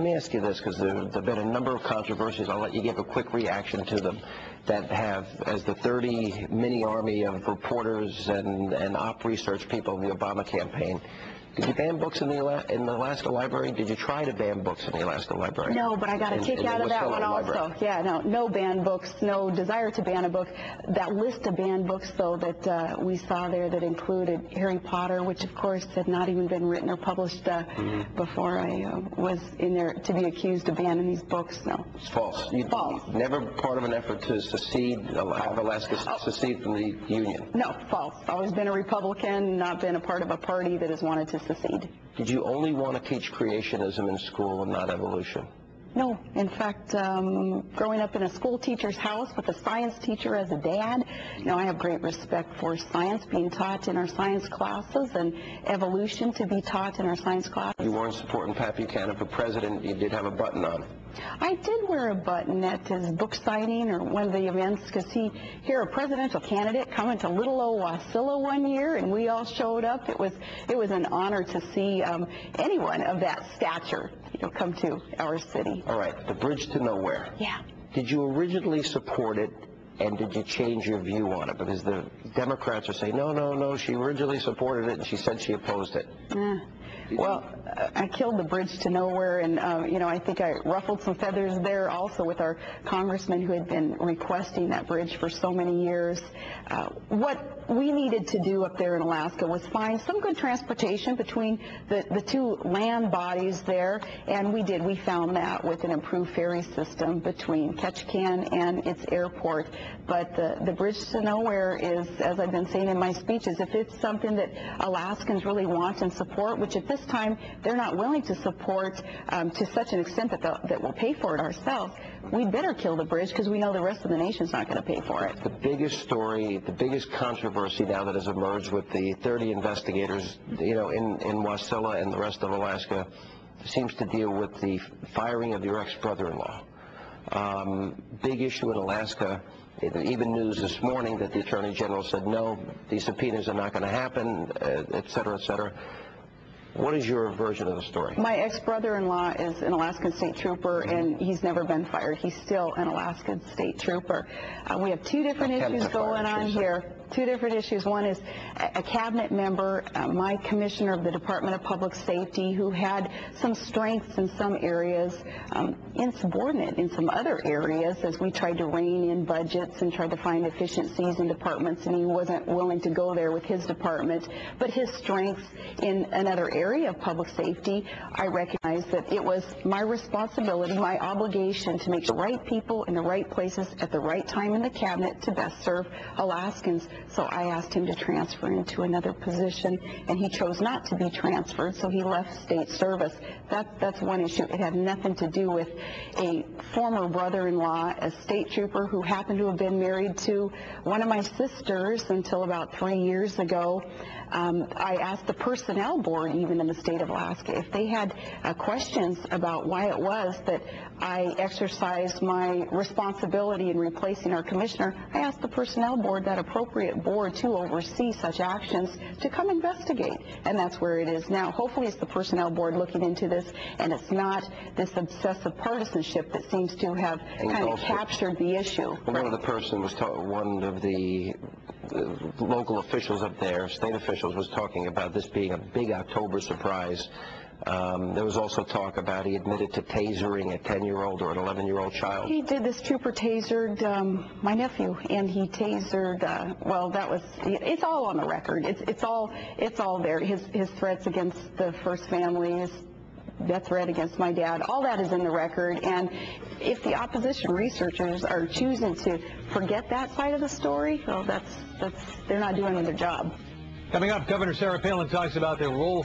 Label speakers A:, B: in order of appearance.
A: Let me ask you this, because there have been a number of controversies. I'll let you give a quick reaction to them, that have, as the 30 mini-army of reporters and op research people of the Obama campaign. Did you ban books in the Alaska Library? Did you try to ban books in the Alaska Library?
B: No, but I got a kick out of that one also. Yeah, no banned books, no desire to ban a book. That list of banned books, though, that we saw there that included Harry Potter, which, of course, had not even been written or published before I was in there to be accused of banning these books. No.
A: It's false.
B: False.
A: Never part of an effort to secede, have Alaska secede from the Union.
B: No, false. Always been a Republican, not been a part of a party that has wanted to secede.
A: Did you only want to teach creationism in school and not evolution?
B: No. In fact, growing up in a school teacher's house with a science teacher as a dad, I have great respect for science being taught in our science classes and evolution to be taught in our science classes.
A: You weren't supporting Pat Buchanan for president. You did have a button on.
B: I did wear a button at his book signing or one of the events, because here a presidential candidate coming to little old Wasilla one year, and we all showed up. It was an honor to see anyone of that stature come to our city.
A: All right, the bridge to nowhere.
B: Yeah.
A: Did you originally support it, and did you change your view on it? Because the Democrats are saying, no, she originally supported it, and she said she opposed it.
B: Well, I killed the bridge to nowhere, and, I think I ruffled some feathers there also with our congressman who had been requesting that bridge for so many years. What we needed to do up there in Alaska was find some good transportation between the two land bodies there, and we did. We found that with an improved ferry system between Ketchikan and its airport. But the bridge to nowhere is, as I've been saying in my speeches, if it's something that Alaskans really want and support, which at this time they're not willing to support to such an extent that we'll pay for it ourselves, we'd better kill the bridge, because we know the rest of the nation's not going to pay for it.
A: The biggest story, the biggest controversy now that has emerged with the 30 investigators, in Wasilla and the rest of Alaska, seems to deal with the firing of your ex-brother-in-law. Big issue in Alaska. Even news this morning that the Attorney General said, no, these subpoenas are not going to happen, et cetera, et cetera. What is your version of the story? My
B: ex-brother-in-law is an Alaskan state trooper, and he's never been fired. He's still an Alaskan state trooper. We have two different issues going on here. Two different issues. One is a cabinet member, my commissioner of the Department of Public Safety, who had some strengths in some areas, insubordinate in some other areas, as we tried to rein in budgets and tried to find efficiencies in departments, and he wasn't willing to go there with his department. But his strengths in another area of public safety, I recognize that it was my responsibility, my obligation to make the right people in the right places at the right time in the cabinet to best serve Alaskans. So I asked him to transfer into another position, and he chose not to be transferred, so he left state service. That's one issue. It had nothing to do with a former brother-in-law, a state trooper who happened to have been married to one of my sisters until about 3 years ago. I asked the personnel board, even in the state of Alaska, if they had questions about why it was that I exercised my responsibility in replacing our commissioner. I asked the personnel board, that appropriate board to oversee such actions, to come investigate. And that's where it is now. Hopefully it's the personnel board looking into this, and it's not this obsessive partisanship that seems to have kind of captured the issue.
A: One of the person was one of the local officials up there, state officials, was talking about this being a big October surprise. There was also talk about he admitted to tasering a 10-year-old or an 11-year-old child.
B: He did. This trooper tasered my nephew, and he tasered, it's all on the record. It's all there. His threats against the First Family, his death threat against my dad, all that is in the record. And if the opposition researchers are choosing to forget that side of the story, well, they're not doing their job.
C: Coming up, Governor Sarah Palin talks about their role